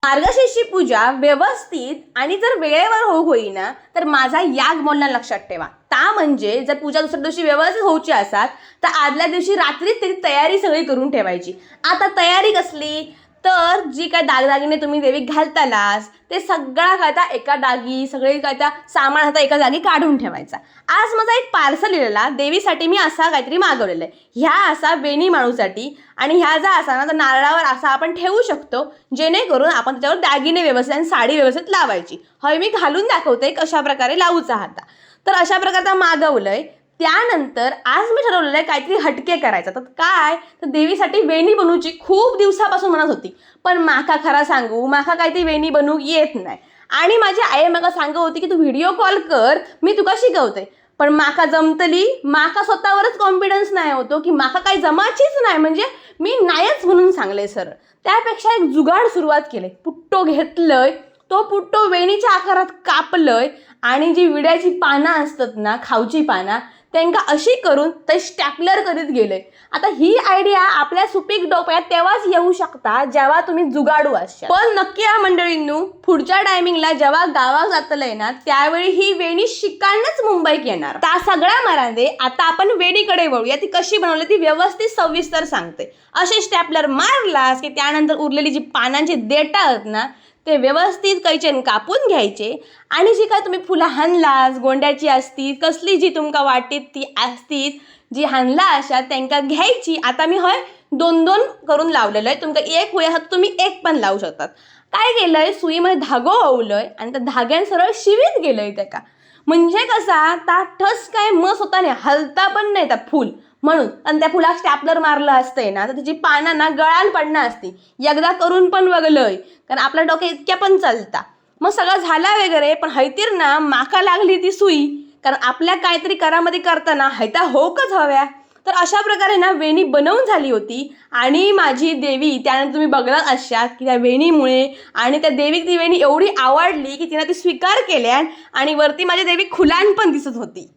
मार्गशीर्षी पूजा व्यवस्थित आणि जर वेळेवर होईना तर माझा याग बोलणं लक्षात ठेवा. ता म्हणजे जर पूजा दुसऱ्या दिवशी व्यवस्थित होऊची असतात तर आदल्या दिवशी रात्रीच त्याची तयारी सगळी करून ठेवायची. आता तयारी कसली तर जी काय दागदागिने तुम्ही देवीक घालतालास ते सगळा काय त्या एका डागी सगळे काय त्या सामान आता एका जागी काढून ठेवायचा. आज माझा एक पार्सल लिहिलेला देवीसाठी मी असा काहीतरी मागवलेलं आहे. ह्या असा वेणी माळूसाठी आणि ह्या जा असा ना तर नारळावर असा आपण ठेवू शकतो जेणेकरून आपण त्याच्यावर दागिने व्यवस्थित आणि साडी व्यवस्थित लावायची. हवी मी घालून दाखवते कशा प्रकारे लावूचा हाता. तर अशा प्रकारचा मागवलंय. त्यानंतर आज मी ठरवलेलं आहे काहीतरी हटके करायचं. तर काय तर देवीसाठी वेणी बनवूची खूप दिवसापासून म्हणत होती पण माका खरा सांगू माका काही ती वेणी बनवू येत नाही. आणि माझी आई माका सांगत होती की तू व्हिडिओ कॉल कर मी तुका शिकवते. पण माका जमतली माका स्वतःवरच कॉन्फिडन्स नाही होतो की माका काही जमाचीच नाही म्हणजे मी नाहीच म्हणून सांगले सरळ. त्यापेक्षा एक जुगाड सुरुवात केली. पुट्टो घेतलंय तो पुट्टो वेणीच्या आकारात कापलंय आणि जी विड्याची पानं असतात ना खाऊची पानं त्यांना अशी करून ते स्टॅपलर करीत गेले. आता ही आयडिया आपल्या सुपीक डोक्यात तेव्हाच येऊ शकता जेव्हा तुम्ही जुगाडू असाल. पण नक्की या मंडळींनो पुढच्या टायमिंगला जेव्हा गावात जातलंय ना त्यावेळी ही वेणी शिकायलाच मुंबईत येणार. त्या सगळ्या मरांदे आता आपण वेणीकडे वळूया. ती कशी बनवली ती व्यवस्थित सविस्तर सांगते. असे स्टॅपलर मारलास की त्यानंतर उरलेली जी पानांची देठं आहेत ना ते व्यवस्थित कैचेन कापून घ्यायचे आणि जी काय तुम्ही फुलं हाणलास गोंड्याची असती कसली जी तुमका वाटेत ती असतीत जी हाणला अशा त्यांना घ्यायची. आता मी होय 2-2 करून लावलेलं आहे. तुमका एक होय तुम्ही एक पण लावू शकतात. काय केलंय सुईमध्ये धागो ओवलंय आणि त्या धाग्यान सरळ शिवीत गेलंय त्याका म्हणजे कसा ता ठस काय मस होता नाही हलता पण नाही त्या फुल म्हणून. आणि त्या फुलाक स्टॅपलर मारलं असतंय ना तर त्याची पानं ना गळाल पडणं असती. एकदा करून पण बघलंय कारण आपल्या डोक्यात इतक्या पण चालता. मग सगळं झाला वगैरे पण हैतीर ना माका लागली ती सुई कारण आपल्या काहीतरी करामध्ये करताना हैता होकच हव्या. तर अशा प्रकारे ना वेणी बनवून झाली होती आणि माझी देवी त्यानंतर तुम्ही बघलात अशात की त्या वेणीमुळे आणि त्या देवीक ती वेणी एवढी आवडली की तिनं ती स्वीकार केल्या आणि वरती माझी देवी खुलान पण दिसत होती.